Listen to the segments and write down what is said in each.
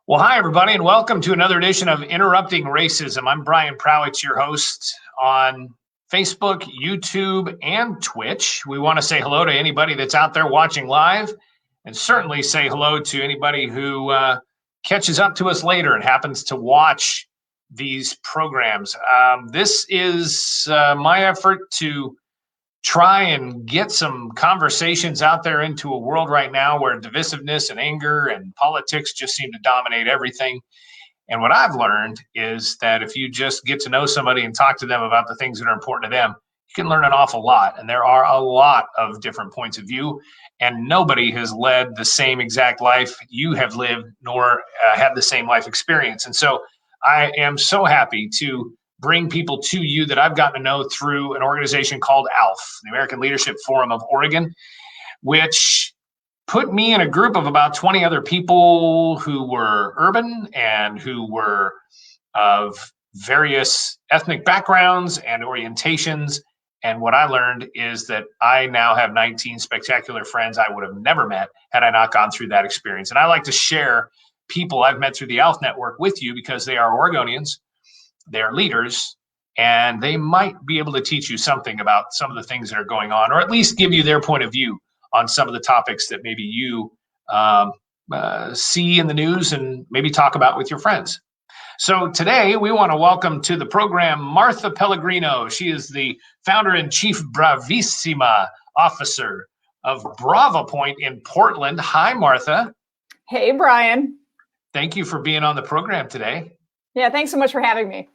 Well, hi, everybody, and welcome to another edition of Interrupting Racism. I'm Brian Prawitz, your host on Facebook, YouTube, and Twitch. We want to say hello to anybody that's out there watching live, and certainly say hello to anybody who catches up to us later and happens to watch these programs. This is my effort to try and get some conversations out there into a world right now where divisiveness and anger and politics just seem to dominate everything. And what I've learned is that if you just get to know somebody and talk to them about the things that are important to them, you can learn an awful lot. And there are a lot of different points of view, and nobody has led the same exact life you have lived, nor had the same life experience. And so I am so happy to bring people to you that I've gotten to know through an organization called ALF, the American Leadership Forum of Oregon, which put me in a group of about 20 other people who were urban and who were of various ethnic backgrounds and orientations. And what I learned is that I now have 19 spectacular friends I would have never met had I not gone through that experience. And I like to share people I've met through the ALF network with you because they are Oregonians. They're leaders, and they might be able to teach you something about some of the things that are going on, or at least give you their point of view on some of the topics that maybe you see in the news and maybe talk about with your friends. So today we want to welcome to the program Martha Pellegrino. She is the founder and chief bravissima officer of Bravo Point in Portland. Hi, Martha. Hey, Brian. Thank you for being on the program today. Yeah, thanks so much for having me.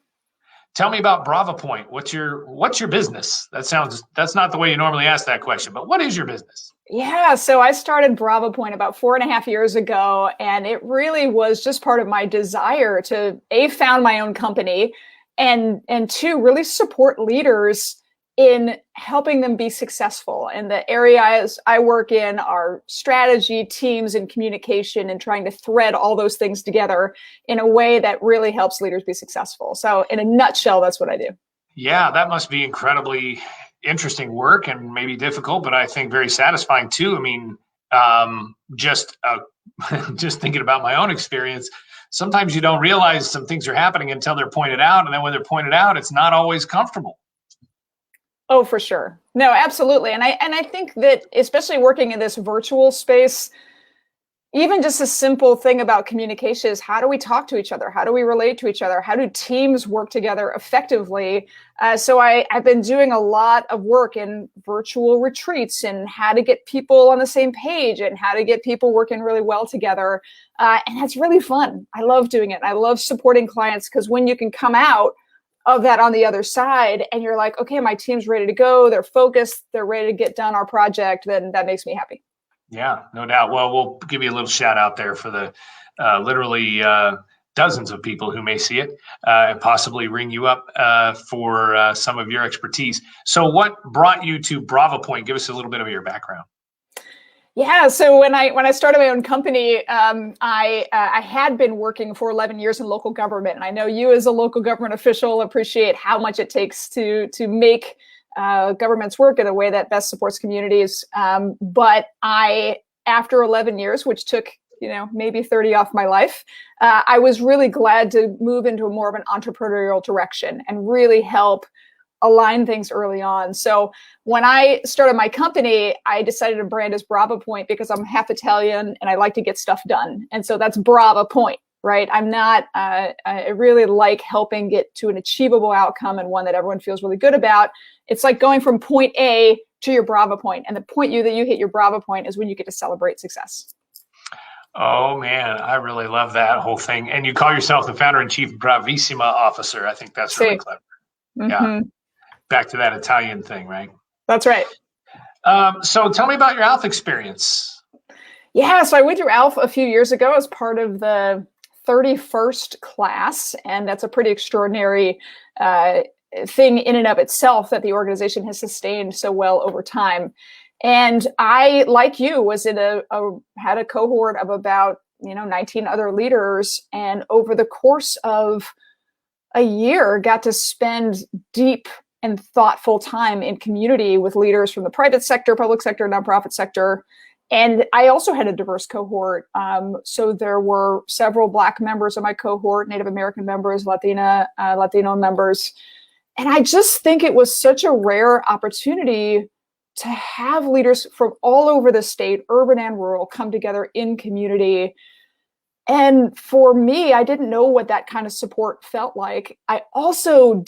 Tell me about Bravo Point. What's your business? That's not the way you normally ask that question, but what is your business? Yeah, so I started Bravo Point about 4.5 years ago, and it really was just part of my desire to found my own company and two, really support leaders in helping them be successful. And the areas I work in are strategy, teams, and communication, and trying to thread all those things together in a way that really helps leaders be successful. So in a nutshell, that's what I do. Yeah, that must be incredibly interesting work and maybe difficult, but I think very satisfying too. I mean, just thinking about my own experience, sometimes you don't realize some things are happening until they're pointed out. And then when they're pointed out, it's not always comfortable. Oh, for sure. No, absolutely. And I think that especially working in this virtual space, even just a simple thing about communication is how do we talk to each other? How do we relate to each other? How do teams work together effectively? So I've been doing a lot of work in virtual retreats and how to get people on the same page and how to get people working really well together. And that's really fun. I love doing it. I love supporting clients because when you can come out of that on the other side and you're like, okay, my team's ready to go, they're focused, they're ready to get done our project, then that makes me happy. Yeah, no doubt. Well, we'll give you a little shout out there for the literally dozens of people who may see it and possibly ring you up for some of your expertise. So what brought you to Bravo Point? Give us a little bit of your background. Yeah, so when I started my own company, I had been working for 11 years in local government, and I know you as a local government official appreciate how much it takes to make governments work in a way that best supports communities. But after 11 years, which took maybe 30 off my life, I was really glad to move into more of an entrepreneurial direction and really help align things early on. So when I started my company, I decided to brand as Bravo Point because I'm half Italian and I like to get stuff done. And so that's Bravo Point, right? I'm not, I really like helping get to an achievable outcome and one that everyone feels really good about. It's like going from point A to your Bravo Point. And the point that you hit your Bravo Point is when you get to celebrate success. Oh man, I really love that whole thing. And you call yourself the founder and chief bravissima officer. I think that's really clever. Mm-hmm. Yeah. Back to that Italian thing, right? That's right. So tell me about your ALF experience. Yeah, so I went through ALF a few years ago as part of the 31st class, and that's a pretty extraordinary thing in and of itself that the organization has sustained so well over time. And I, like you, was in had a cohort of about 19 other leaders, and over the course of a year, got to spend deep and thoughtful time in community with leaders from the private sector, public sector, nonprofit sector, And I also had a diverse cohort. So there were several Black members of my cohort, Native American members, Latino members. And I just think it was such a rare opportunity to have leaders from all over the state, urban and rural, come together in community. And for me, I didn't know what that kind of support felt like. I also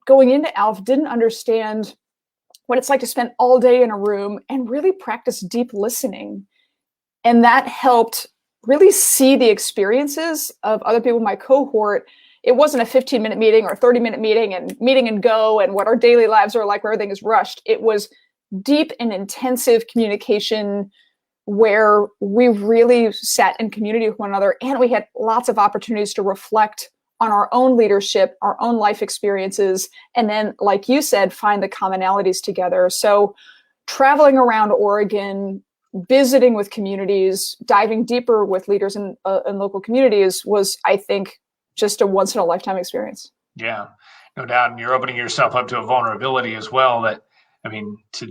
going into ALF, didn't understand what it's like to spend all day in a room and really practice deep listening. And that helped really see the experiences of other people in my cohort. It wasn't a 15-minute meeting or a 30-minute meeting and go and what our daily lives are like where everything is rushed. It was deep and intensive communication where we really sat in community with one another, and we had lots of opportunities to reflect on our own leadership, our own life experiences, and then, like you said, find the commonalities together. So traveling around Oregon, visiting with communities, diving deeper with leaders in local communities was, I think, just a once-in-a-lifetime experience. Yeah, no doubt. And you're opening yourself up to a vulnerability as well that, I mean, to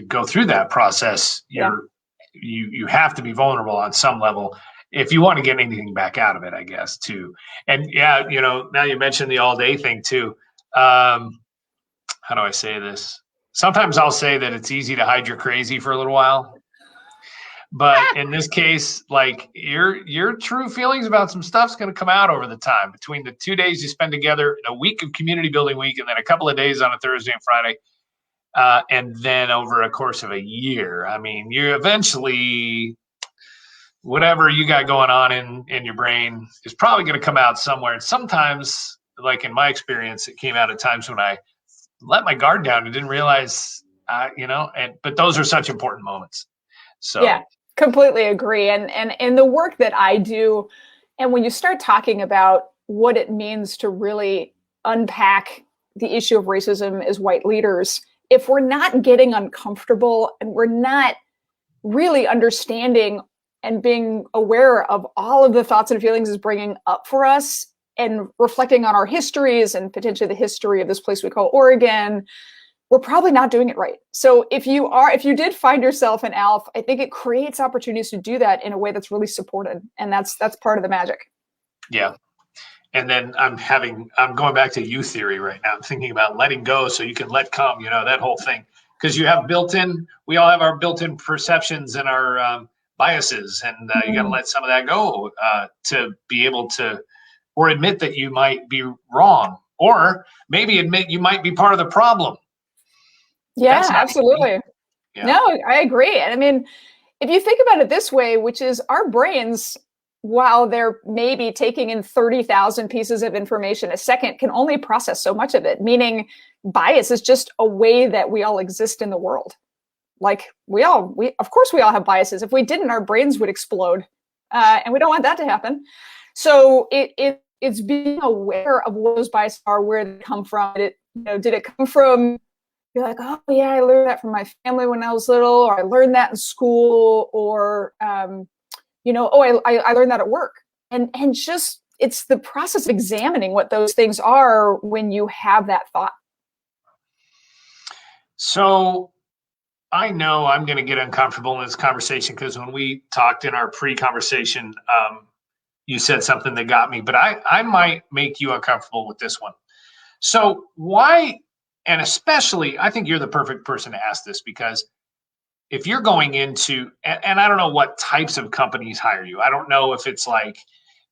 go through that process, you have to be vulnerable on some level if you want to get anything back out of it, I guess, too. And yeah, now you mentioned the all day thing too. How do I say this? Sometimes I'll say that it's easy to hide your crazy for a little while. But in this case, like your true feelings about some stuff's going to come out over the time between the 2 days you spend together, a week of community building week, and then a couple of days on a Thursday and Friday. And then over a course of a year, I mean, you eventually, whatever you got going on in your brain is probably going to come out somewhere. And sometimes, like in my experience, it came out at times when I let my guard down and didn't realize, but those are such important moments. So yeah, completely agree. And in the work that I do, and when you start talking about what it means to really unpack the issue of racism as white leaders, if we're not getting uncomfortable and we're not really understanding and being aware of all of the thoughts and feelings is bringing up for us and reflecting on our histories and potentially the history of this place we call Oregon, we're probably not doing it right. So if you did find yourself in ALF, I think it creates opportunities to do that in a way that's really supported. And that's part of the magic. Yeah. And then I'm going back to you theory right now. I'm thinking about letting go so you can let come, that whole thing. Because we all have our built-in perceptions and our biases, and you got to let some of that go to be able to, or admit that you might be wrong, or maybe admit you might be part of the problem. Yeah, absolutely. Yeah. No, I agree. And I mean, if you think about it this way, which is our brains, while they're maybe taking in 30,000 pieces of information a second, can only process so much of it, meaning bias is just a way that we all exist in the world. Like of course we all have biases. If we didn't, our brains would explode. And we don't want that to happen. So it's being aware of what those biases are, where they come from. Did it come from, you're like, oh yeah, I learned that from my family when I was little, or I learned that in school, or I learned that at work. And just, it's the process of examining what those things are when you have that thought. So I know I'm going to get uncomfortable in this conversation because when we talked in our pre-conversation, you said something that got me, but I might make you uncomfortable with this one. So why, and especially, I think you're the perfect person to ask this, because if you're going into, and I don't know what types of companies hire you. I don't know if it's like,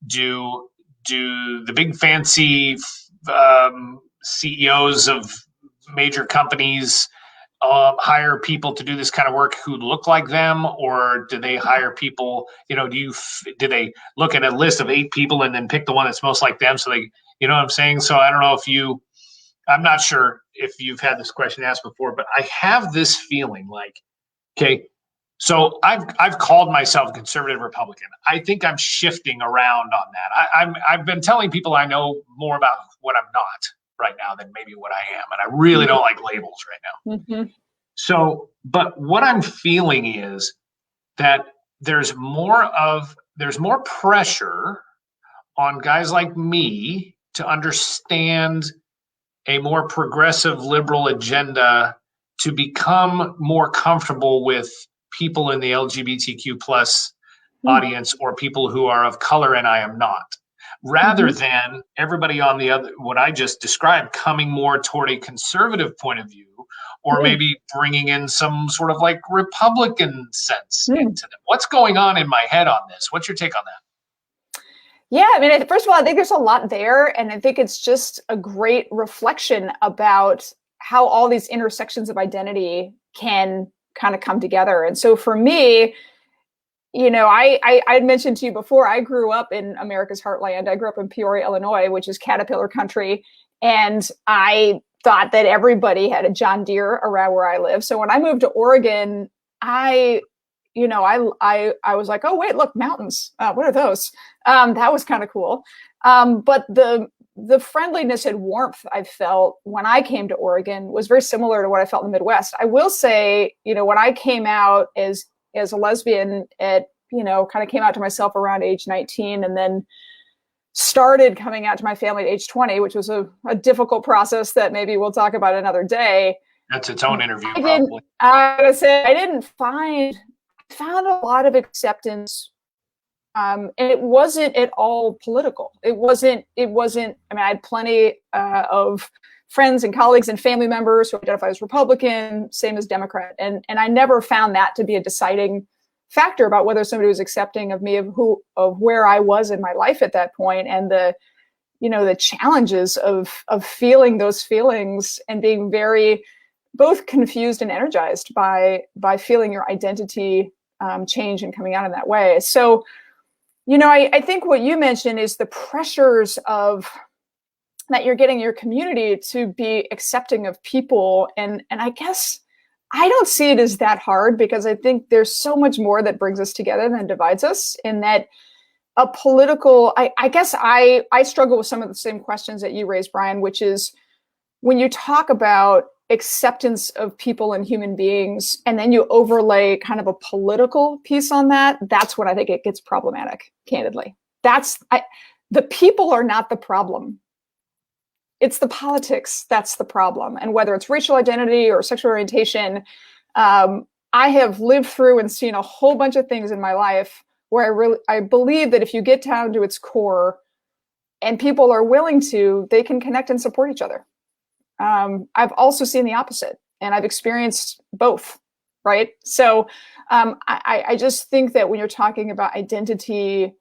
do the big fancy CEOs of major companies hire people to do this kind of work who look like them, or do they hire people, do they look at a list of 8 people and then pick the one that's most like them? So they, what I'm saying? So I don't know I'm not sure if you've had this question asked before, but I have this feeling like, okay, so I've called myself a conservative Republican. I think I'm shifting around on that. I've been telling people I know more about what I'm not right now than maybe what I am. And I really don't like labels right now. Mm-hmm. So, but what I'm feeling is that there's more pressure on guys like me to understand a more progressive liberal agenda, to become more comfortable with people in the LGBTQ plus audience or people who are of color and I am not, rather than everybody on the other, what I just described, coming more toward a conservative point of view, or maybe bringing in some sort of like Republican sense into them. What's going on in my head on this? What's your take on that? Yeah, I mean, first of all, I think there's a lot there, and I think it's just a great reflection about how all these intersections of identity can kind of come together. And so for me, you know, I mentioned to you before, I grew up in America's heartland. I grew up in Peoria, Illinois, which is Caterpillar country. And I thought that everybody had a John Deere around where I live. So when I moved to Oregon, I was like, oh, wait, look, mountains. What are those? That was kind of cool. But the friendliness and warmth I felt when I came to Oregon was very similar to what I felt in the Midwest. I will say, you know, when I came out as a lesbian at, you know, kind of came out to myself around age 19 and then started coming out to my family at age 20, which was a difficult process that maybe we'll talk about another day. That's its own interview, probably. I found a lot of acceptance. And it wasn't at all political. It wasn't, I mean, I had plenty of friends and colleagues and family members who identify as Republican, same as Democrat. And I never found that to be a deciding factor about whether somebody was accepting of me, of where I was in my life at that point, and the challenges of feeling those feelings and being very both confused and energized by feeling your identity change and coming out in that way. So, you know, I think what you mentioned is the pressures of that you're getting your community to be accepting of people. And I guess I don't see it as that hard, because I think there's so much more that brings us together than divides us, in that a political, I guess I struggle with some of the same questions that you raised, Brian, which is when you talk about acceptance of people and human beings, and then you overlay kind of a political piece on that, that's when I think it gets problematic, candidly. The people are not the problem. It's the politics that's the problem. And whether it's racial identity or sexual orientation, I have lived through and seen a whole bunch of things in my life where I believe that if you get down to its core and people are willing to, they can connect and support each other. I've also seen the opposite, and I've experienced both, right? So I just think that when you're talking about identity,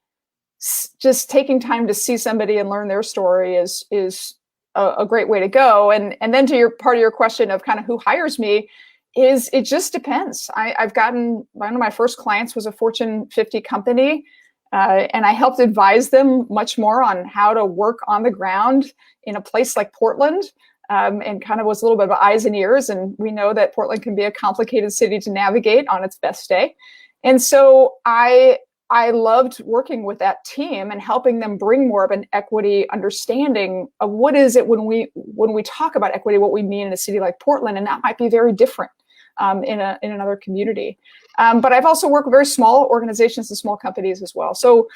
just taking time to see somebody and learn their story is a great way to go. And then to your part of your question of kind of who hires me, is it just depends. I've gotten, one of my first clients was a Fortune 50 company, and I helped advise them much more on how to work on the ground in a place like Portland. And kind of was a little bit of eyes and ears. And we know that Portland can be a complicated city to navigate on its best day. And so I loved working with that team and helping them bring more of an equity understanding of what is it when we talk about equity, what we mean in a city like Portland. And that might be very different in another community. But I've also worked with very small organizations and small companies as well. So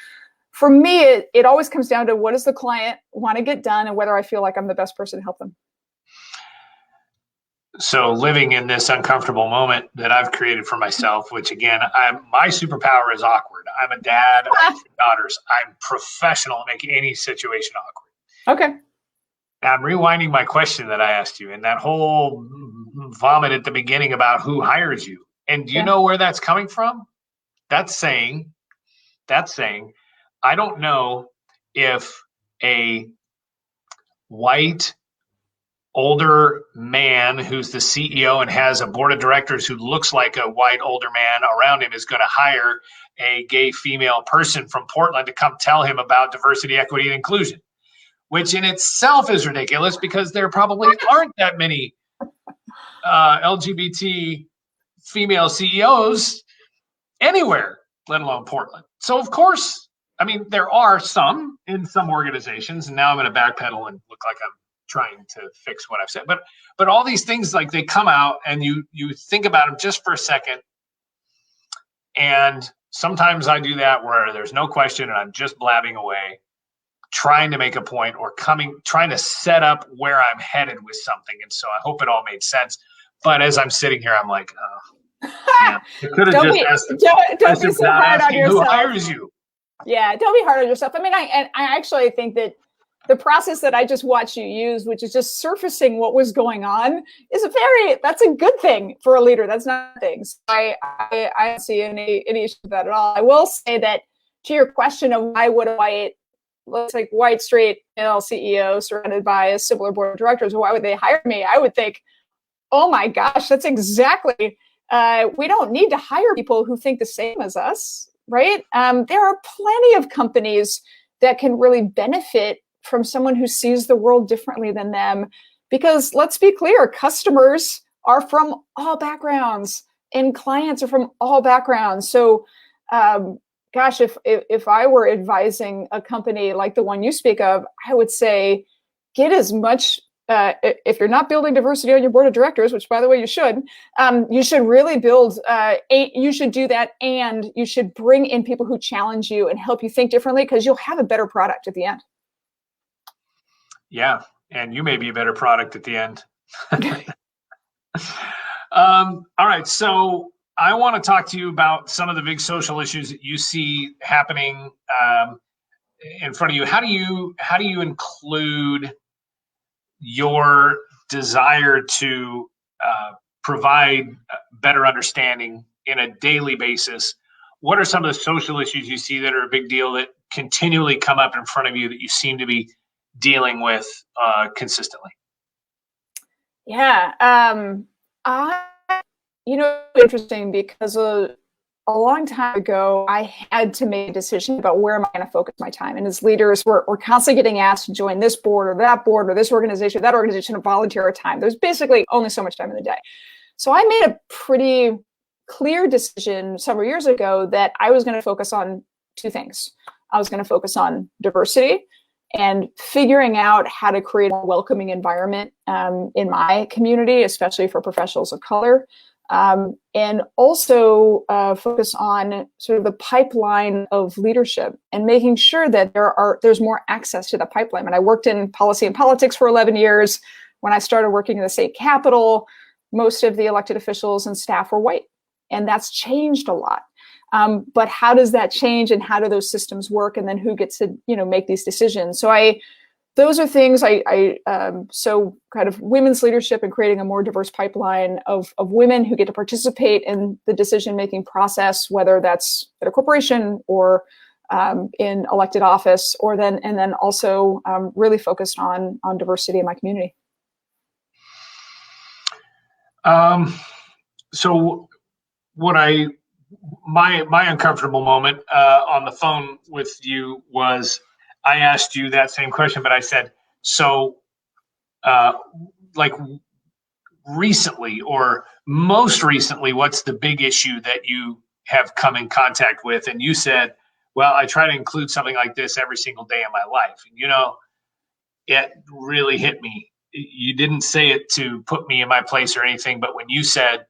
for me, it always comes down to what does the client want to get done and whether I feel like I'm the best person to help them. So living in this uncomfortable moment that I've created for myself, which again, my superpower is awkward. I'm a dad, I have 2 daughters. I'm professional at making any situation awkward. Okay. I'm rewinding my question that I asked you and that whole vomit at the beginning about who hires you. And do you know where that's coming from? That's saying, I don't know if a white older man who's the CEO and has a board of directors who looks like a white older man around him is going to hire a gay female person from Portland to come tell him about diversity, equity, and inclusion, which in itself is ridiculous because there probably aren't that many LGBT female CEOs anywhere, let alone Portland. So of course, I mean, there are some in some organizations, and now I'm going to backpedal and look like I'm trying to fix what I've said, but all these things, like, they come out and you think about them just for a second. And sometimes I do that where there's no question and I'm just blabbing away, trying to make a point or trying to set up where I'm headed with something. And so I hope it all made sense. But as I'm sitting here, I'm like, Yeah. You could have just asked the don't be so hard on yourself. Who hires you? Yeah, don't be hard on yourself. I mean, I actually think that the process that I just watched you use, which is just surfacing what was going on, is that's a good thing for a leader. That's not things. I don't see any issue with that at all. I will say that to your question of why would a white straight male CEO surrounded by a similar board of directors, why would they hire me? I would think, oh my gosh, that's exactly, we don't need to hire people who think the same as us, right? There are plenty of companies that can really benefit from someone who sees the world differently than them. Because let's be clear, customers are from all backgrounds and clients are from all backgrounds. So, gosh, if I were advising a company like the one you speak of, I would say get as much, if you're not building diversity on your board of directors, which by the way, you should really build, you should do that. And you should bring in people who challenge you and help you think differently, because you'll have a better product at the end. Yeah, and you may be a better product at the end. All right, so I want to talk to you about some of the big social issues that you see happening in front of you. How do you include your desire to provide better understanding in a daily basis? What are some of the social issues you see that are a big deal that continually come up in front of you that you seem to be dealing with consistently? Yeah, interesting, because a long time ago, I had to make a decision about where am I going to focus my time. And as leaders, we're constantly getting asked to join this board or this organization or that organization, and volunteer our time. There's basically only so much time in the day. So I made a pretty clear decision several years ago that I was going to focus on two things. I was going to focus on diversity and figuring out how to create a welcoming environment in my community, especially for professionals of color, and also focus on sort of the pipeline of leadership and making sure that there's more access to the pipeline. And I worked in policy and politics for 11 years. When I started working in the state capitol, most of the elected officials and staff were white, and that's changed a lot. But how does that change, and how do those systems work, and then who gets to make these decisions? So those are things so kind of women's leadership and creating a more diverse pipeline of women who get to participate in the decision-making process, whether that's at a corporation or in elected office, and then also really focused on diversity in my community. So my uncomfortable moment on the phone with you was, I asked you that same question, but I said, so like recently or most recently, what's the big issue that you have come in contact with? And you said, well, I try to include something like this every single day in my life. And it really hit me. You didn't say it to put me in my place or anything, but when you said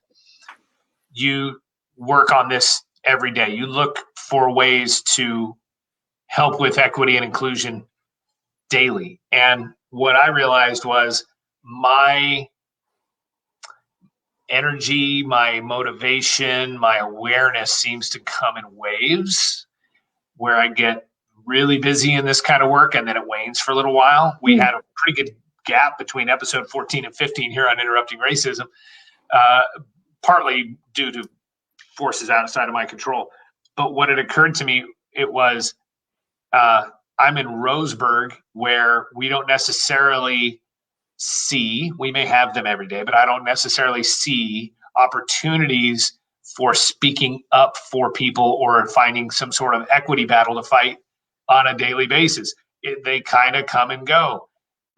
you work on this every day, you look for ways to help with equity and inclusion daily. And what I realized was my energy, my motivation, my awareness seems to come in waves, where I get really busy in this kind of work and then it wanes for a little while. We had a pretty good gap between episode 14 and 15 here on Interrupting Racism, partly due to forces outside of my control. But what had occurred to me, it was I'm in Roseburg, where we don't necessarily see, we may have them every day, but I don't necessarily see opportunities for speaking up for people or finding some sort of equity battle to fight on a daily basis. They kind of come and go.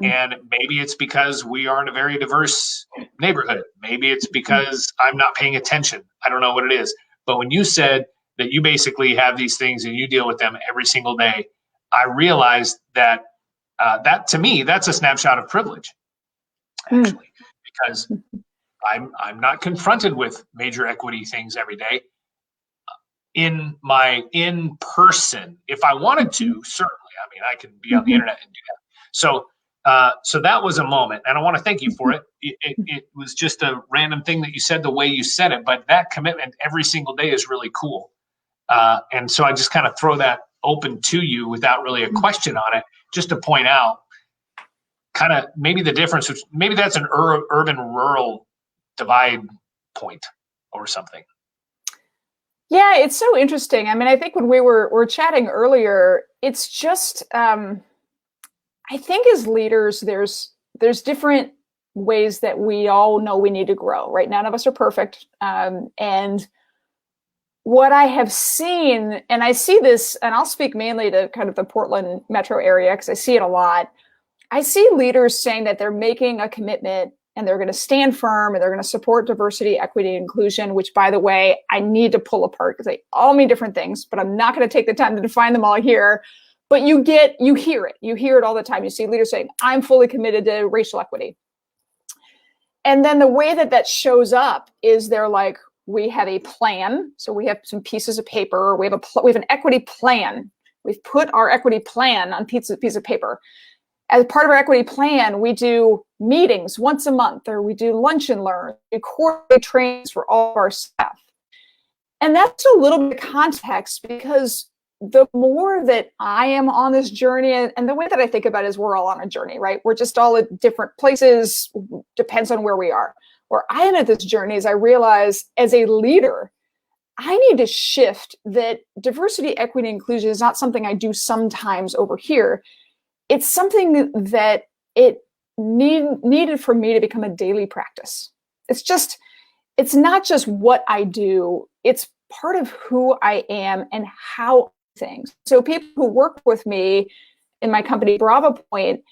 And maybe it's because we are in a very diverse neighborhood. Maybe it's because I'm not paying attention. I don't know what it is. But when you said that you basically have these things and you deal with them every single day, I realized that that to me, that's a snapshot of privilege, actually, because I'm not confronted with major equity things every day in person. If I wanted to, certainly, I mean, I can be on the internet and do that. So So that was a moment, and I want to thank you for it. It was just a random thing that you said the way you said it, but that commitment every single day is really cool. And so I just kind of throw that open to you without really a question on it, just to point out kind of maybe the difference. Maybe that's an urban rural divide point or something. Yeah, it's so interesting. I mean, I think when we were chatting earlier, it's just I think as leaders, there's different ways that we all know we need to grow, right? None of us are perfect. And what I have seen, and I see this, and I'll speak mainly to kind of the Portland metro area because I see it a lot. I see leaders saying that they're making a commitment and they're going to stand firm and they're going to support diversity, equity, inclusion, which, by the way, I need to pull apart because they all mean different things, but I'm not going to take the time to define them all here. But you hear it all the time. You see leaders saying, I'm fully committed to racial equity. And then the way that shows up is they're like, we have a plan. So we have some pieces of paper. We have an equity plan. We've put our equity plan on piece of paper. As part of our equity plan, we do meetings once a month, or we do lunch and learn, we quarterly trainings for all of our staff. And that's a little bit of context, because the more that I am on this journey, and the way that I think about it is we're all on a journey, right? We're just all at different places, depends on where we are. Where I am at this journey is I realize as a leader, I need to shift that diversity, equity, inclusion is not something I do sometimes over here. It's something that it needed for me to become a daily practice. It's not just what I do, it's part of who I am and how things. So people who work with me in my company, Bravo Point,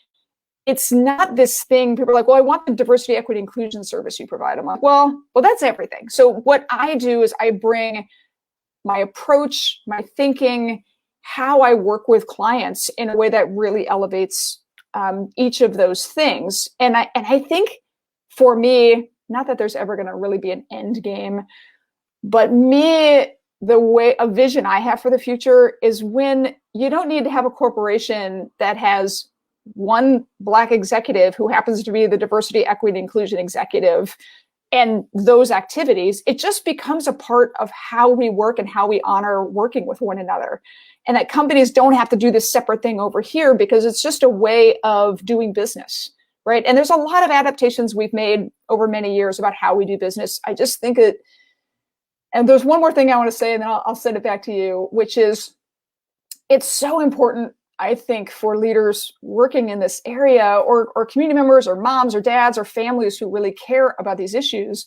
it's not this thing. People are like, well, I want the diversity, equity, inclusion service you provide. I'm like, well, that's everything. So what I do is I bring my approach, my thinking, how I work with clients in a way that really elevates each of those things. And I think for me, not that there's ever going to really be an end game, but me, a vision I have for the future is when you don't need to have a corporation that has one Black executive who happens to be the diversity, equity, inclusion executive and those activities. It just becomes a part of how we work and how we honor working with one another. And that companies don't have to do this separate thing over here because it's just a way of doing business, right? And there's a lot of adaptations we've made over many years about how we do business. I just think and there's one more thing I want to say, and then I'll send it back to you, which is it's so important, I think, for leaders working in this area or community members or moms or dads or families who really care about these issues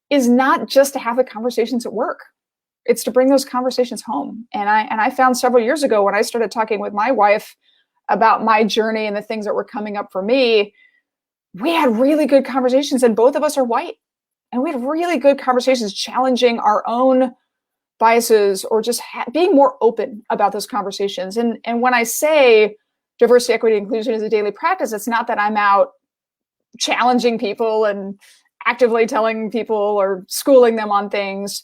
is not just to have the conversations at work. It's to bring those conversations home. And I found several years ago when I started talking with my wife about my journey and the things that were coming up for me, we had really good conversations, and both of us are white. And we had really good conversations challenging our own biases or just being more open about those conversations. And when I say diversity, equity, inclusion is a daily practice, it's not that I'm out challenging people and actively telling people or schooling them on things.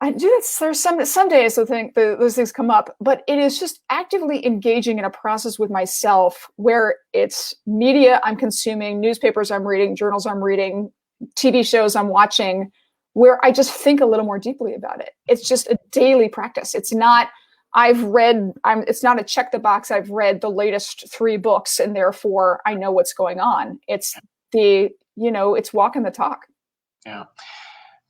I do that. There's some days I think those things come up, but it is just actively engaging in a process with myself where it's media I'm consuming, newspapers I'm reading, journals I'm reading, TV shows I'm watching, where I just think a little more deeply about it. It's just a daily practice. It's not, it's not a check the box, I've read the latest 3 books and therefore I know what's going on. It's it's walking the talk. Yeah.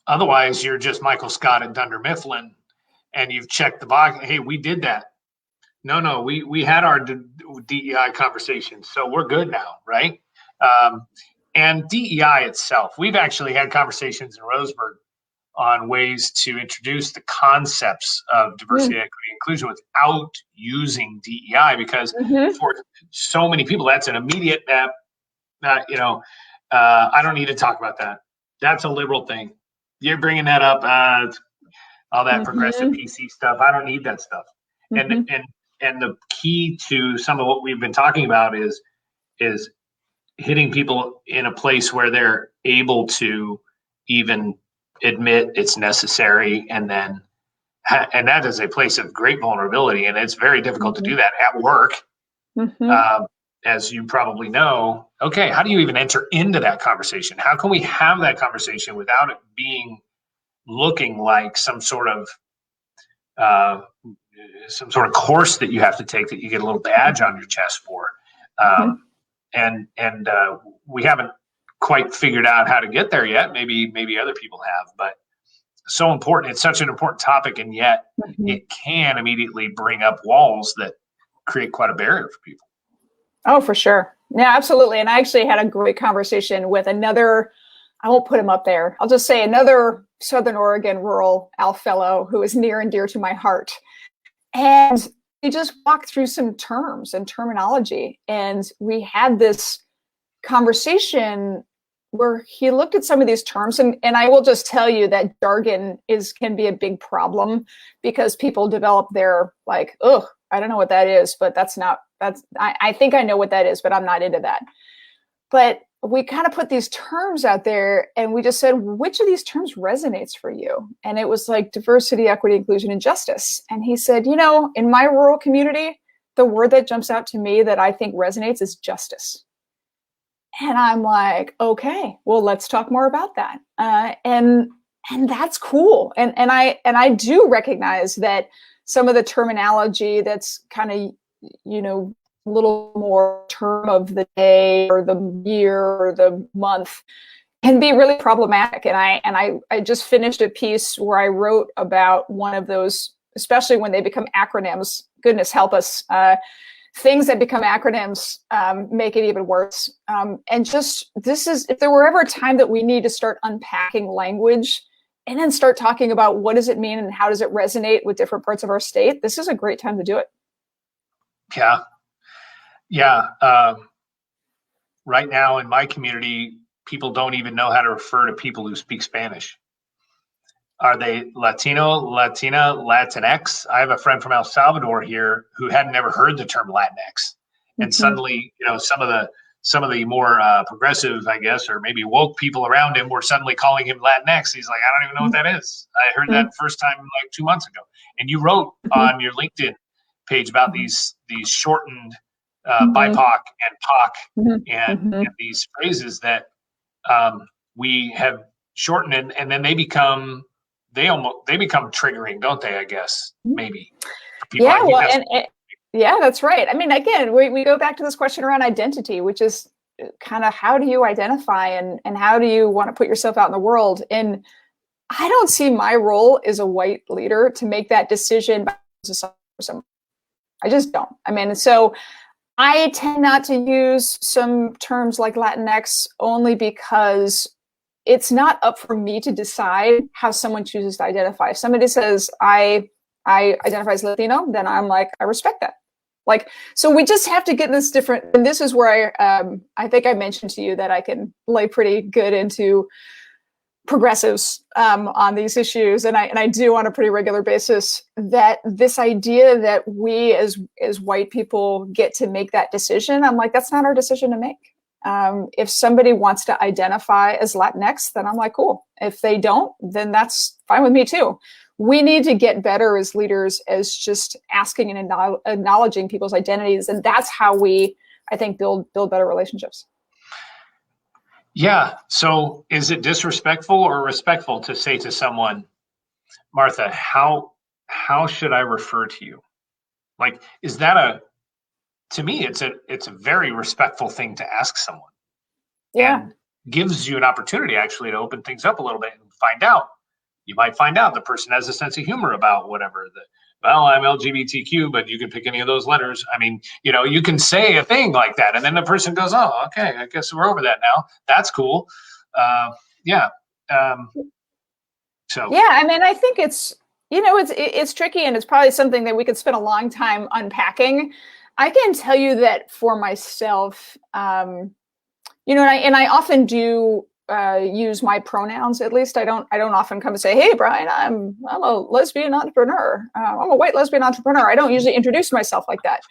Otherwise, you're just Michael Scott and Dunder Mifflin, and you've checked the box. Hey, we did that. No, we had our DEI conversation, so we're good now, right? And DEI itself, we've actually had conversations in Roseburg on ways to introduce the concepts of diversity, equity, inclusion without using DEI, because for so many people, that's an immediate I don't need to talk about that. That's a liberal thing. You're bringing that up, all that progressive PC stuff. I don't need that stuff. And the key to some of what we've been talking about is hitting people in a place where they're able to even admit it's necessary, and that is a place of great vulnerability, and it's very difficult to do that at work. as you probably know, okay, how do you even enter into that conversation? How can we have that conversation without it being looking like some sort of course that you have to take that you get a little badge on your chest for? And we haven't quite figured out how to get there yet. Maybe other people have, but so important. It's such an important topic, and yet it can immediately bring up walls that create quite a barrier for people. Oh, for sure. Yeah, absolutely. And I actually had a great conversation with another, I won't put him up there, I'll just say another Southern Oregon rural ALF fellow who is near and dear to my heart. And we just walked through some terms and terminology. And we had this conversation where he looked at some of these terms. And I will just tell you that jargon can be a big problem, because people develop their like, oh, I don't know what that is, but I think I know what that is, but I'm not into that. But we kind of put these terms out there, and we just said, which of these terms resonates for you? And it was like diversity, equity, inclusion, and justice. And he said, in my rural community, the word that jumps out to me that I think resonates is justice. And I'm like, okay, well, let's talk more about that. And that's cool. And I do recognize that some of the terminology that's kind of, a little more term of the day or the year or the month can be really problematic. And I just finished a piece where I wrote about one of those, especially when they become acronyms. Goodness help us. Things that become acronyms make it even worse. And just if there were ever a time that we need to start unpacking language and then start talking about what does it mean and how does it resonate with different parts of our state, this is a great time to do it. Yeah. Right now in my community, people don't even know how to refer to people who speak Spanish. Are they Latino, Latina, Latinx? I have a friend from El Salvador here who had never heard the term Latinx. And suddenly, some of the more progressive, I guess, or maybe woke people around him were suddenly calling him Latinx. He's like, I don't even know what that is. I heard that first time like 2 months ago. And you wrote on your LinkedIn page about these shortened BIPOC and POC and these phrases that we have shortened, and then they become triggering, don't they? I guess maybe. Yeah, well, yeah, that's right. I mean, again, we go back to this question around identity, which is kind of how do you identify and how do you want to put yourself out in the world? And I don't see my role as a white leader to make that decision. I just don't. I mean, so I tend not to use some terms like Latinx only because it's not up for me to decide how someone chooses to identify. If somebody says I identify as Latino, then I'm like, I respect that. Like, so we just have to get this different. And this is where I think I mentioned to you that I can lay pretty good into progressives on these issues. And I do on a pretty regular basis, that this idea that we as white people get to make that decision. I'm like, that's not our decision to make. If somebody wants to identify as Latinx, then I'm like, cool. If they don't, then that's fine with me too. We need to get better as leaders as just asking and acknowledging people's identities. And that's how we, I think, build better relationships. Yeah. So is it disrespectful or respectful to say to someone, Martha, how should I refer to you? Like, is that to me, it's a very respectful thing to ask someone. Yeah. And gives you an opportunity actually to open things up a little bit and find out. You might find out the person has a sense of humor about whatever. Well, I'm LGBTQ, but you can pick any of those letters. I mean, you can say a thing like that, and then the person goes, "Oh, okay, I guess we're over that now. That's cool." Yeah. So. Yeah, I mean, I think it's tricky, and it's probably something that we could spend a long time unpacking. I can tell you that for myself, and I often do use my pronouns. At least I don't often come and say, "Hey, Brian, I'm a lesbian entrepreneur. I'm a white lesbian entrepreneur." I don't usually introduce myself like that.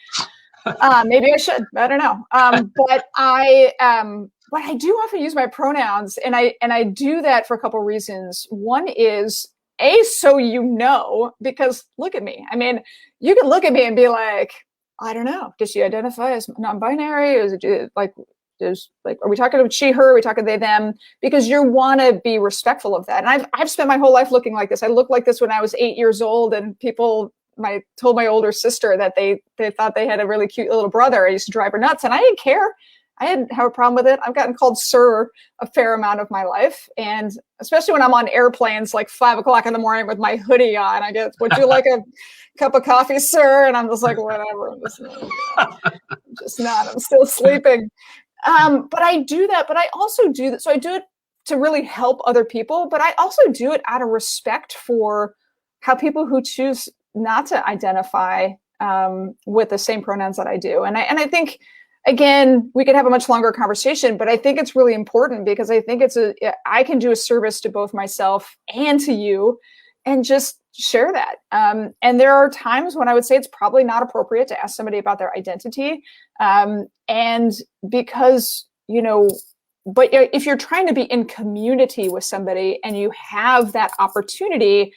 Maybe I should. I don't know. But I do often use my pronouns, and I do that for a couple of reasons. One is so because look at me. I mean, you can look at me and be like, I don't know. Does she identify as non-binary? Is it like, are we talking about she, her? Are we talking they, them? Because you want to be respectful of that. And I've spent my whole life looking like this. I looked like this when I was 8 years old, and people told my older sister that they thought they had a really cute little brother. I used to drive her nuts, and I didn't care. I didn't have a problem with it. I've gotten called sir a fair amount of my life. And especially when I'm on airplanes, like 5 o'clock in the morning with my hoodie on, I get, would you like a cup of coffee, sir? And I'm just like, whatever. I'm just not, I'm still sleeping. But I do that, but I also do that. So I do it to really help other people, but I also do it out of respect for how people who choose not to identify with the same pronouns that I do. And I think, again, we could have a much longer conversation, but I think it's really important because I think I can do a service to both myself and to you and just share that. And there are times when I would say it's probably not appropriate to ask somebody about their identity. And because, but if you're trying to be in community with somebody and you have that opportunity,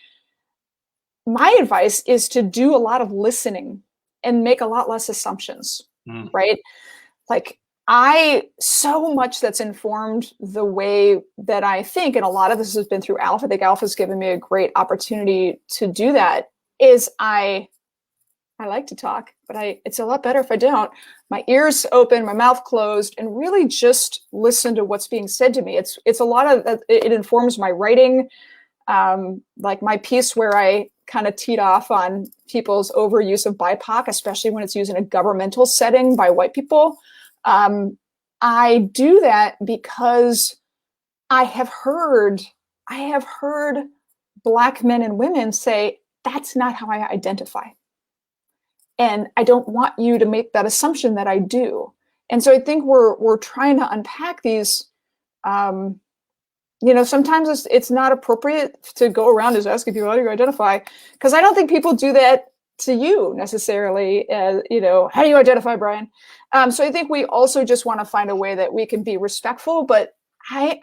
my advice is to do a lot of listening and make a lot less assumptions, right? Like so much that's informed the way that I think, and a lot of this has been through ALF. I think ALF has given me a great opportunity to do that, is I like to talk, but it's a lot better if I don't. My ears open, my mouth closed, and really just listen to what's being said to me. It's a lot of, it informs my writing, like my piece where I kind of teed off on people's overuse of BIPOC, especially when it's used in a governmental setting by white people. I do that because I have heard Black men and women say, that's not how I identify. And I don't want you to make that assumption that I do. And so I think we're trying to unpack these, sometimes it's not appropriate to go around just asking people, how do you identify? Because I don't think people do that to you necessarily. How do you identify, Brian? So I think we also just want to find a way that we can be respectful, but I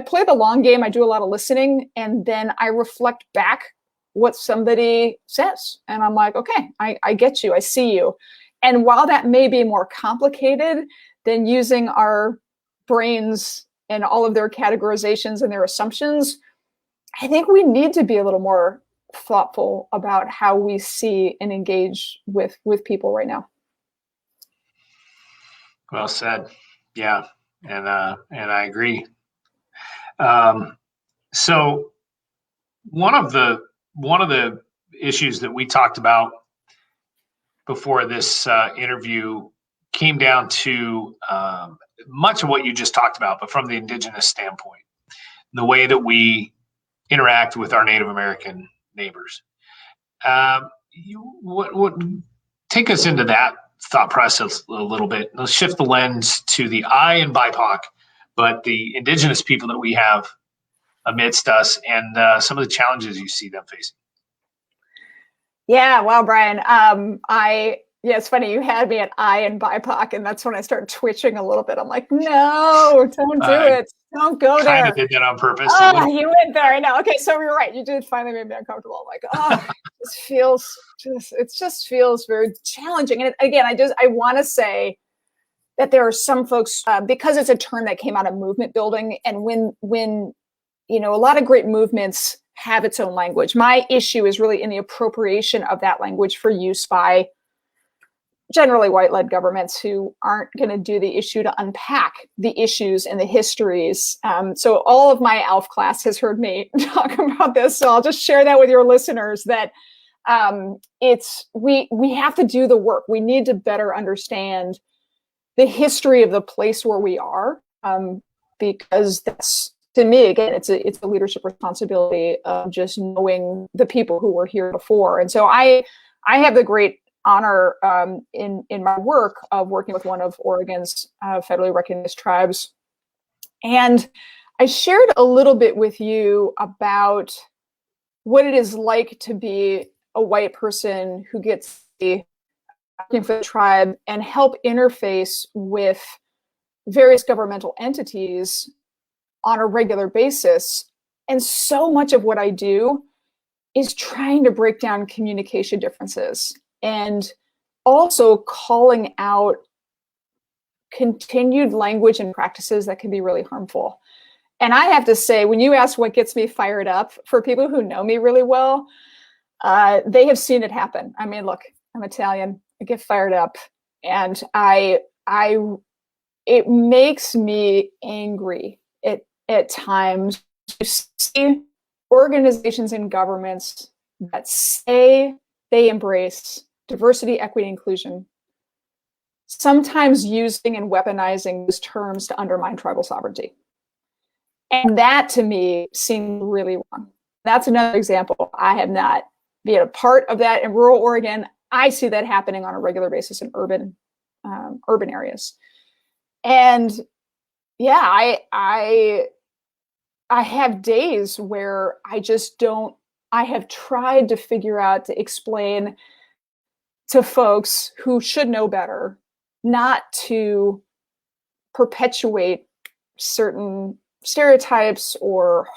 play the long game. I do a lot of listening, and then I reflect back what somebody says. And I'm like, okay, I get you. I see you. And while that may be more complicated than using our brains and all of their categorizations and their assumptions, I think we need to be a little more thoughtful about how we see and engage with people right now. Well said. Yeah. And I agree. So one of the issues that we talked about before this interview came down to much of what you just talked about, but from the Indigenous standpoint, the way that we interact with our Native American neighbors. Take us into that thought process a little bit. Let's shift the lens to the I in BIPOC, but the Indigenous people that we have amidst us and some of the challenges you see them facing. Yeah, wow, Brian. It's funny. You had me at I in BIPOC, and that's when I started twitching a little bit. I'm like, no, don't do it. Don't go there. I kind of did that on purpose. Oh, you went there. I know. Okay, so you're right. You did finally make me uncomfortable. I'm like, it just feels very challenging. And again, I want to say that there are some folks, because it's a term that came out of movement building, and when a lot of great movements have its own language. My issue is really in the appropriation of that language for use by generally white-led governments who aren't going to do the issue to unpack the issues and the histories. So all of my ALF class has heard me talk about this. So I'll just share that with your listeners that we have to do the work. We need to better understand the history of the place where we are, because that's, to me, again, it's a leadership responsibility of just knowing the people who were here before. And so I have the great honor in my work of working with one of Oregon's federally recognized tribes. And I shared a little bit with you about what it is like to be a white person who gets working for the tribe and help interface with various governmental entities on a regular basis. And so much of what I do is trying to break down communication differences. And also calling out continued language and practices that can be really harmful. And I have to say, when you ask what gets me fired up, for people who know me really well, they have seen it happen. I mean, look, I'm Italian. I get fired up, and it makes me angry at times to see organizations and governments that say they embrace diversity, equity, inclusion, sometimes using and weaponizing those terms to undermine tribal sovereignty. And that, to me, seemed really wrong. That's another example. I have not been a part of that in rural Oregon. I see that happening on a regular basis in urban areas. And yeah, I have days where I have tried to figure out, to explain to folks who should know better, not to perpetuate certain stereotypes or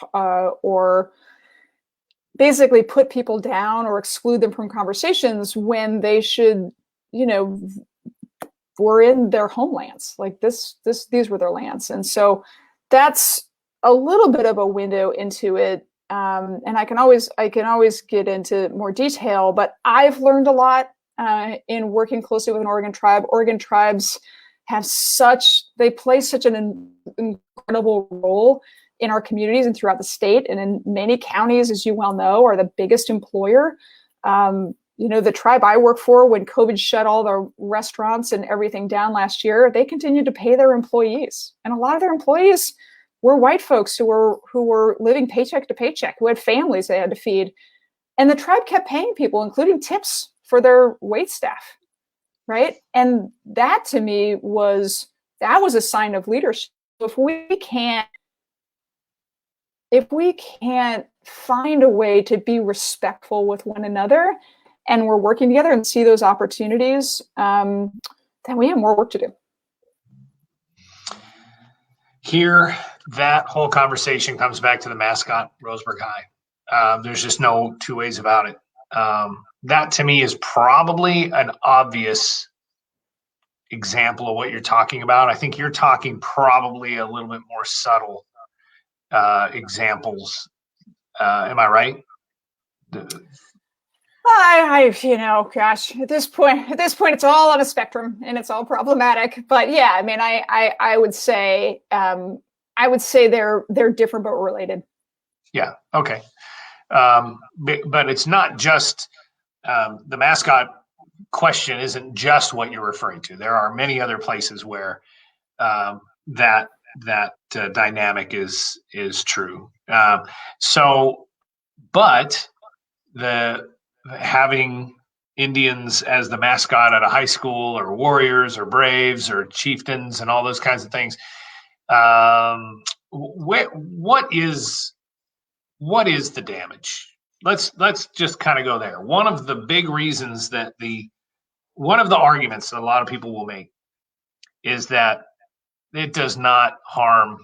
basically put people down or exclude them from conversations when they should, were in their homelands. Like these were their lands. And so that's a little bit of a window into it. And I can always get into more detail, but I've learned a lot in working closely with an Oregon tribe. Oregon tribes they play such an incredible role in our communities and throughout the state, and in many counties, as you well know, are the biggest employer. The tribe I work for, when COVID shut all the restaurants and everything down last year, they continued to pay their employees, and a lot of their employees were white folks who were living paycheck to paycheck, who had families they had to feed, and the tribe kept paying people, including tips for their wait staff. Right. And that, to me, was a sign of leadership. If we can't find a way to be respectful with one another, and we're working together and see those opportunities, then we have more work to do. Here, that whole conversation comes back to the mascot, Roseburg High. There's just no two ways about it. That, to me, is probably an obvious example of what you're talking about. I think you're talking probably a little bit more subtle examples. Am I right? Gosh, at this point, it's all on a spectrum and it's all problematic. But yeah, I mean, I would say they're different but related. Yeah. Okay. But it's not just the mascot question isn't just what you're referring to. There are many other places where that dynamic is true. But having Indians as the mascot at a high school, or warriors or braves or chieftains and all those kinds of things, what is the damage? Let's just kind of go there. One of the big reasons that one of the arguments that a lot of people will make is that it does not harm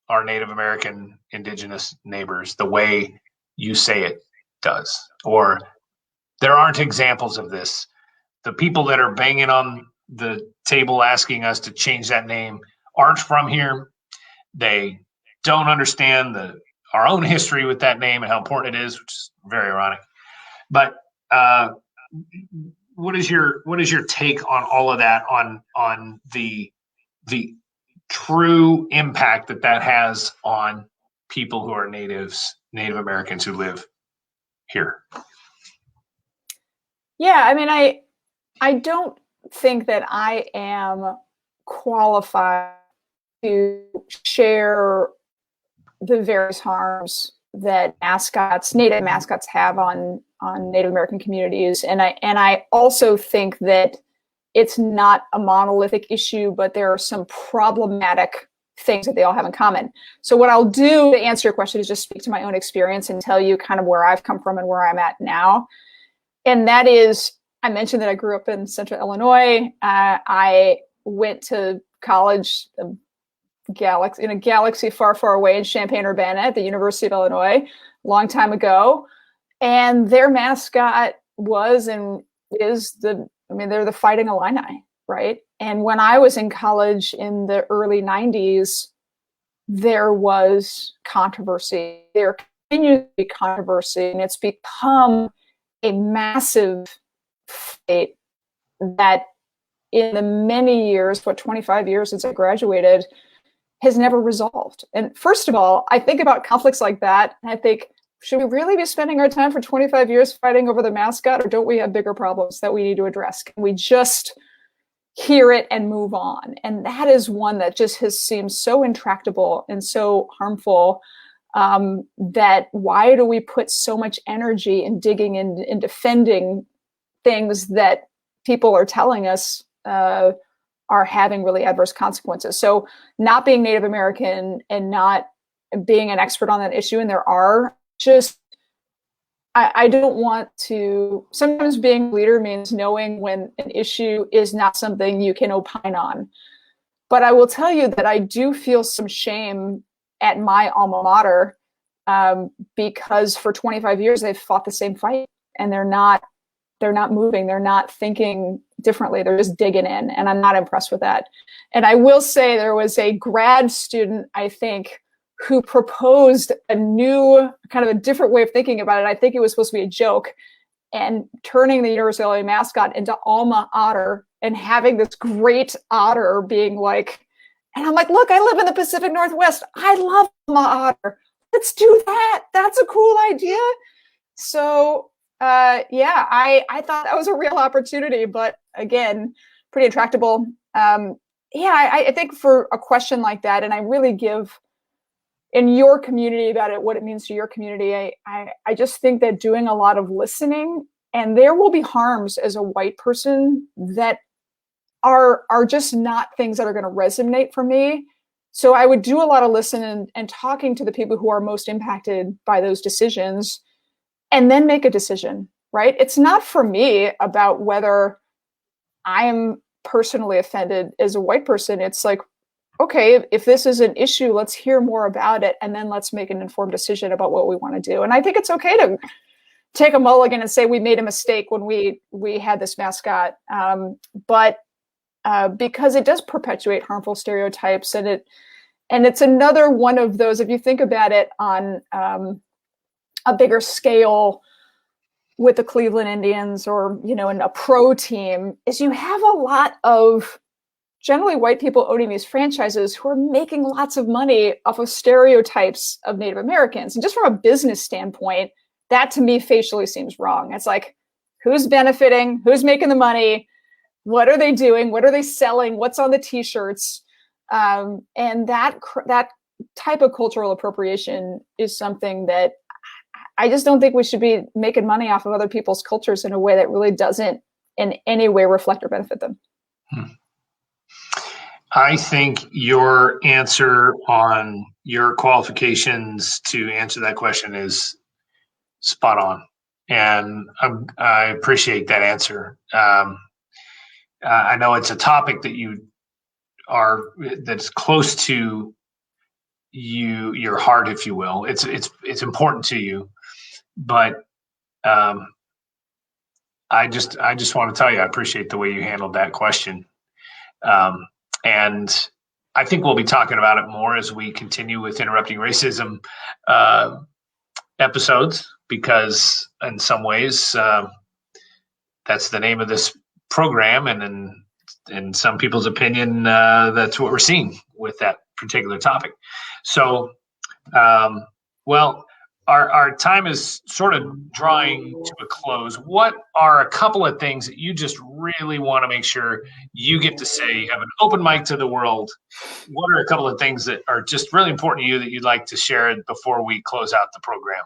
our Native American indigenous neighbors the way you say it does, or there aren't examples of this. The people that are banging on the table asking us to change that name aren't from here. They don't understand our own history with that name and how important it is, which is very ironic. But what is your take on all of that, on the true impact that has on people who are Native Americans who live here? Yeah, I mean, I don't think that I am qualified to share the various harms that Native mascots have on Native American communities. And I also think that it's not a monolithic issue, but there are some problematic things that they all have in common. So what I'll do to answer your question is just speak to my own experience and tell you kind of where I've come from and where I'm at now. And that is, I mentioned that I grew up in Central Illinois. I went to college in a galaxy far, far away in Champaign-Urbana at the University of Illinois a long time ago. And their mascot was and is the I mean, they're the Fighting Illini, right? And when I was in college in the early 90s, there was controversy. There continues to be controversy, and it's become a massive fight that in the many years, 25 years since I graduated, has never resolved. And first of all, I think about conflicts like that, and I think, should we really be spending our time for 25 years fighting over the mascot, or don't we have bigger problems that we need to address? Can we just hear it and move on? And that is one that just has seemed so intractable and so harmful, that why do we put so much energy in digging in defending things that people are telling us are having really adverse consequences? So not being Native American and not being an expert on that issue, and there are just, I don't want to, sometimes being a leader means knowing when an issue is not something you can opine on. But I will tell you that I do feel some shame at my alma mater, because for 25 years they've fought the same fight, and they're not moving, they're not thinking differently, they're just digging in, and I'm not impressed with that. And I will say there was a grad student, I think, who proposed a new, kind of a different way of thinking about it. I think it was supposed to be a joke, and turning the University of LA mascot into Alma Otter and having this great otter being like, and I'm like, look, I live in the Pacific Northwest. I love Alma Otter. Let's do that. That's a cool idea. So yeah, I thought that was a real opportunity, but again, pretty intractable. Yeah, I think for a question like that, and I really give in your community about it, what it means to your community, I just think that doing a lot of listening, and there will be harms as a white person that are just not things that are going to resonate for me. So I would do a lot of listening and talking to the people who are most impacted by those decisions, and then make a decision, right? It's not for me about whether I'm personally offended as a white person. It's like, okay, if this is an issue, let's hear more about it, and then let's make an informed decision about what we want to do. And I think it's okay to take a mulligan and say we made a mistake when we had this mascot, but because it does perpetuate harmful stereotypes, and it's another one of those, if you think about it on a bigger scale with the Cleveland Indians, or in a pro team, is you have a lot of generally white people owning these franchises who are making lots of money off of stereotypes of Native Americans. And just from a business standpoint, that to me facially seems wrong. It's like, who's benefiting? Who's making the money? What are they doing? What are they selling? What's on the t-shirts? And that type of cultural appropriation is something that I just don't think we should be making money off of other people's cultures in a way that really doesn't in any way reflect or benefit them. I think your answer on your qualifications to answer that question is spot on. And I appreciate that answer. I know it's a topic that that's close to your heart, if you will. It's important to you, but I just want to tell you, I appreciate the way you handled that question. And I think we'll be talking about it more as we continue with Interrupting Racism episodes, because in some ways that's the name of this program, and in some people's opinion, that's what we're seeing with that particular topic. So, well, our time is sort of drawing to a close. What are a couple of things that you just really want to make sure you get to say? You have an open mic to the world. What are a couple of things that are just really important to you that you'd like to share before we close out the program?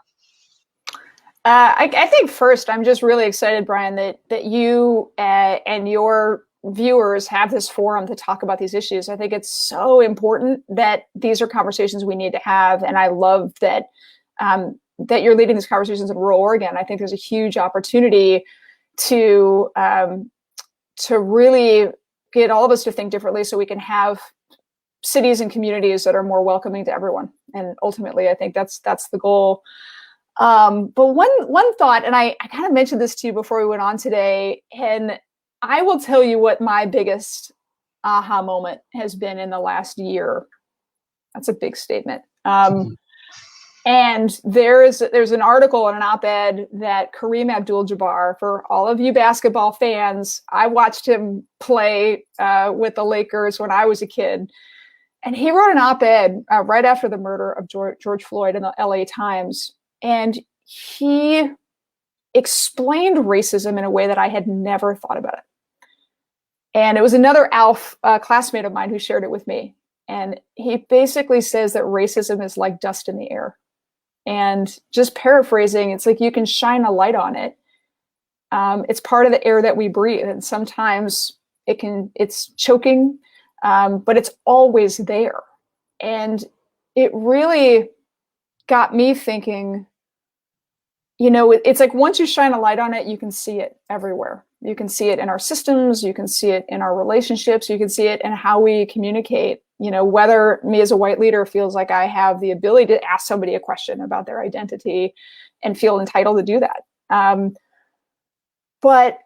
I think first, I'm just really excited, Brian, that you and your viewers have this forum to talk about these issues. I think it's so important that these are conversations we need to have, and I love that that you're leading these conversations in rural Oregon. I think there's a huge opportunity to really get all of us to think differently, so we can have cities and communities that are more welcoming to everyone. And ultimately, I think that's the goal. But one thought, and I kind of mentioned this to you before we went on today, and I will tell you what my biggest aha moment has been in the last year. That's a big statement. And there's an article and an op-ed that Kareem Abdul-Jabbar, for all of you basketball fans, I watched him play with the Lakers when I was a kid. And he wrote an op-ed right after the murder of George Floyd in the LA Times. And he explained racism in a way that I had never thought about it. And it was another ALF classmate of mine who shared it with me. And he basically says that racism is like dust in the air. And just paraphrasing, it's like you can shine a light on it. It's part of the air that we breathe. And sometimes it's choking, but it's always there. And it really got me thinking, it's like once you shine a light on it, you can see it everywhere. You can see it in our systems. You can see it in our relationships. You can see it in how we communicate. Whether me as a white leader feels like I have the ability to ask somebody a question about their identity and feel entitled to do that. But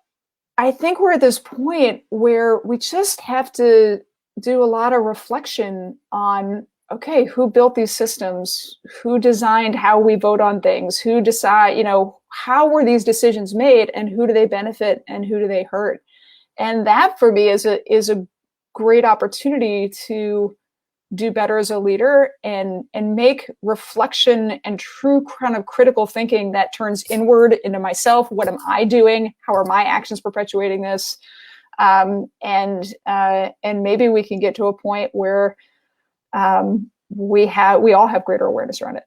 I think we're at this point where we just have to do a lot of reflection on, okay, who built these systems? Who designed how we vote on things? Who decide, how were these decisions made, and who do they benefit and who do they hurt? And that for me is a great opportunity to do better as a leader and make reflection and true kind of critical thinking that turns inward into myself. What am I doing? How are my actions perpetuating this? And maybe we can get to a point where we all have greater awareness around it.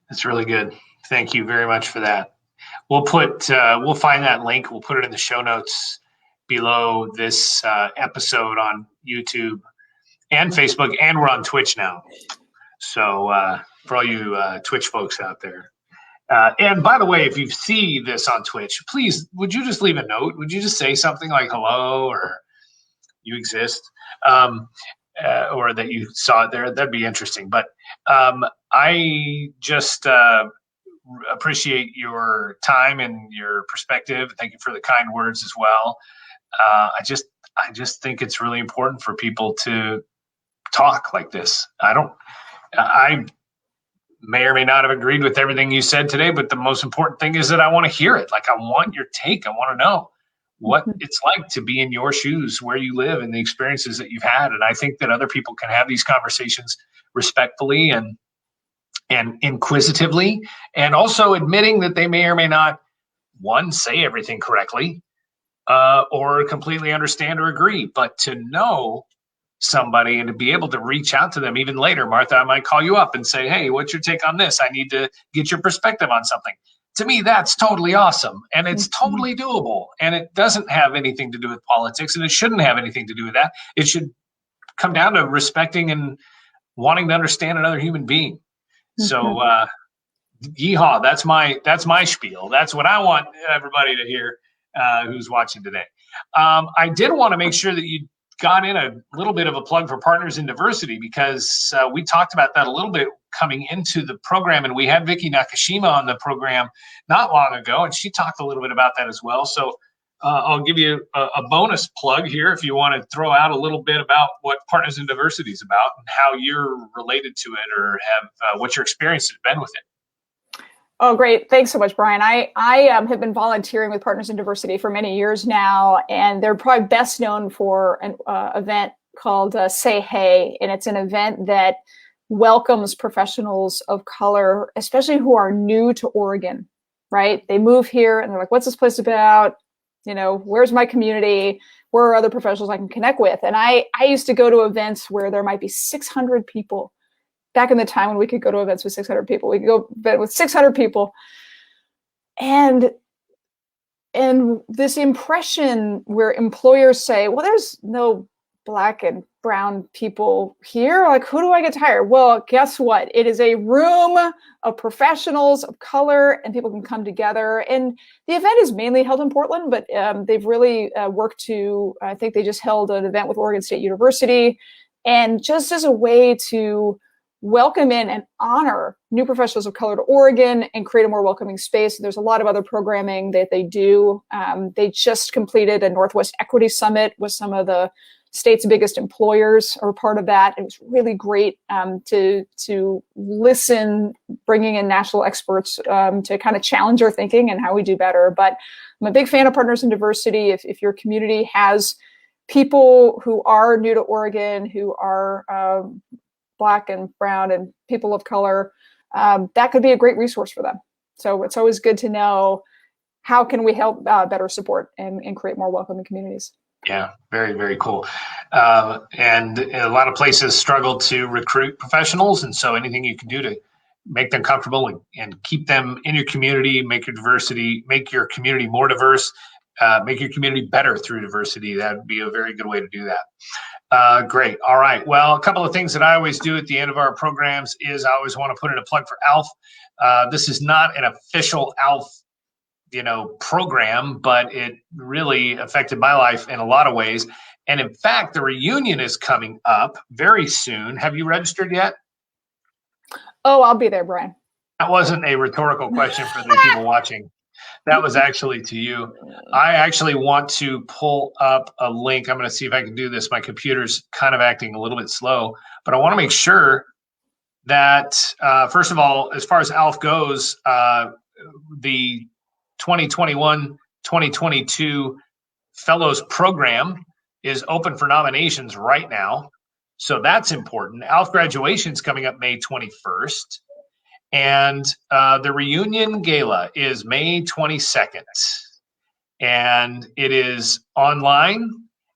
That's really good. Thank you very much for that. We'll find that link. We'll put it in the show notes below this episode on YouTube and Facebook, and we're on Twitch now. So for all you Twitch folks out there. And by the way, if you see this on Twitch, please, would you just leave a note? Would you just say something like hello or you exist? Or that you saw it there? That'd be interesting. But I just appreciate your time and your perspective. Thank you for the kind words as well. I just think it's really important for people to talk like this. I may or may not have agreed with everything you said today, but the most important thing is that I want to hear it. Like, I want your take. I want to know what it's like to be in your shoes, where you live, and the experiences that you've had. And I think that other people can have these conversations respectfully and inquisitively, and also admitting that they may or may not, one, say everything correctly, or completely understand or agree, but to know somebody and to be able to reach out to them even later. Martha, I might call you up and say, hey, what's your take on this? I need to get your perspective on something. To me, that's totally awesome, and it's totally doable, and it doesn't have anything to do with politics, and it shouldn't have anything to do with that. It should come down to respecting and wanting to understand another human being. So yeehaw, that's my spiel. That's what I want everybody to hear who's watching today. I did want to make sure that you got in a little bit of a plug for Partners in Diversity, because we talked about that a little bit coming into the program, and we had Vicky Nakashima on the program not long ago, and she talked a little bit about that as well. So I'll give you a bonus plug here if you want to throw out a little bit about what Partners in Diversity is about and how you're related to it, or have what your experience has been with it. Oh, great. Thanks so much, Brian. I have been volunteering with Partners in Diversity for many years now, and they're probably best known for an event called Say Hey, and it's an event that welcomes professionals of color, especially who are new to Oregon, right? They move here and they're like, what's this place about? Where's my community? Where are other professionals I can connect with? And I used to go to events where there might be 600 people. Back in the time when we could go to events with 600 people, we could go with 600 people. And this impression where employers say, well, there's no Black and brown people here. Like, who do I get to hire? Well, guess what? It is a room of professionals of color, and people can come together. And the event is mainly held in Portland, but they've really worked to, I think they just held an event with Oregon State University. And just as a way to welcome in and honor new professionals of color to Oregon and create a more welcoming space. There's a lot of other programming that they do. They just completed a Northwest Equity Summit with some of the state's biggest employers are part of that. It was really great to listen, bringing in national experts to kind of challenge our thinking and how we do better. But I'm a big fan of Partners in Diversity. If your community has people who are new to Oregon, who are Black and brown and people of color, that could be a great resource for them. So it's always good to know how can we help better support and create more welcoming communities. Yeah, very, very cool. And a lot of places struggle to recruit professionals. And so anything you can do to make them comfortable and keep them in your community, make your community more diverse, make your community better through diversity, that would be a very good way to do that. Great. All right. Well, a couple of things that I always do at the end of our programs is I always want to put in a plug for ALF. This is not an official ALF program, but it really affected my life in a lot of ways. And in fact, the reunion is coming up very soon. Have you registered yet? Oh, I'll be there, Brian. That wasn't a rhetorical question for the people watching. That was actually to you. I actually want to pull up a link. I'm going to see if I can do this. My computer's kind of acting a little bit slow, but I want to make sure that, first of all, as far as ALF goes, the 2021-2022 Fellows Program is open for nominations right now. So that's important. ALF graduation is coming up May 21st. And the reunion gala is May 22nd. And it is online.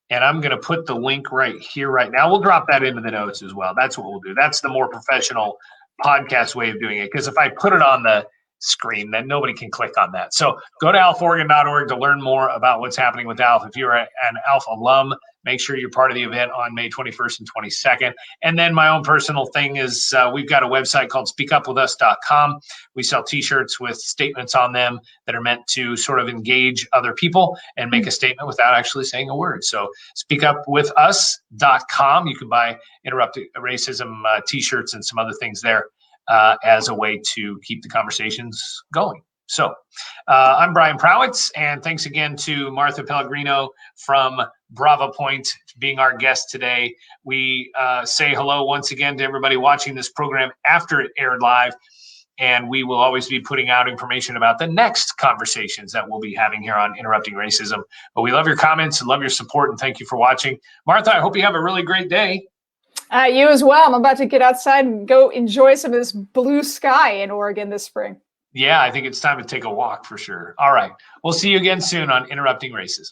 And I'm going to put the link right here, right now. We'll drop that into the notes as well. That's what we'll do. That's the more professional podcast way of doing it. Because if I put it on the screen, then nobody can click on that. So go to alforegon.org to learn more about what's happening with ALF. If you're an ALF alum, make sure you're part of the event on May 21st and 22nd. And then my own personal thing is we've got a website called speakupwithus.com. We sell t-shirts with statements on them that are meant to sort of engage other people and make a statement without actually saying a word. So speakupwithus.com. You can buy Interrupt Racism t-shirts and some other things there as a way to keep the conversations going. So I'm Brian Prawitz, and thanks again to Martha Pellegrino from Bravo Point being our guest today. We say hello once again to everybody watching this program after it aired live, and we will always be putting out information about the next conversations that we'll be having here on Interrupting Racism. But we love your comments and love your support, and thank you for watching. Martha, I hope you have a really great day. You as well. I'm about to get outside and go enjoy some of this blue sky in Oregon this spring. Yeah, I think it's time to take a walk for sure. All right. We'll see you again soon on Interrupting Racism.